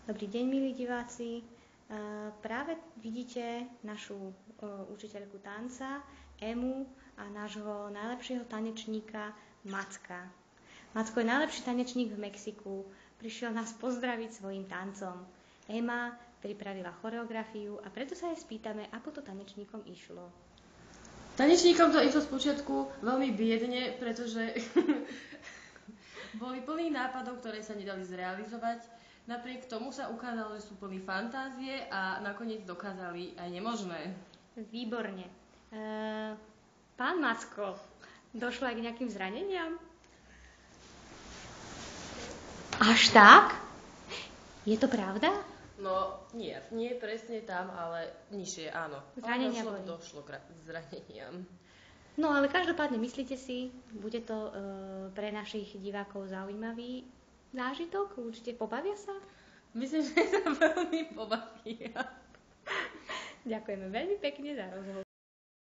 Dobrý deň, milí diváci. Práve vidíte našu učiteľku tanca, Emu, a nášho najlepšieho tanečníka, Macka. Macko je najlepší tanečník v Mexiku. Prišiel nás pozdraviť svojim tancom. Ema pripravila choreografiu a preto sa jej spýtame, ako to tanečníkom išlo. Tanečníkom to išlo spočiatku veľmi biedne, pretože boli plní nápadov, ktoré sa nedali zrealizovať. Napriek tomu sa ukázalo, že sú plní fantázie a nakoniec dokázali aj nemožné. Výborne. Pán Macko, došlo aj k nejakým zraneniam? Až tak? Je to pravda? No, nie presne tam, ale nižšie, áno. Zranenia došlo k zraneniam. No, ale každopádne, myslíte si, bude to pre našich divákov zaujímavý zážitok? Určite pobavia sa? Myslím, že sa veľmi pobavia. Ďakujeme veľmi pekne za rozhovor.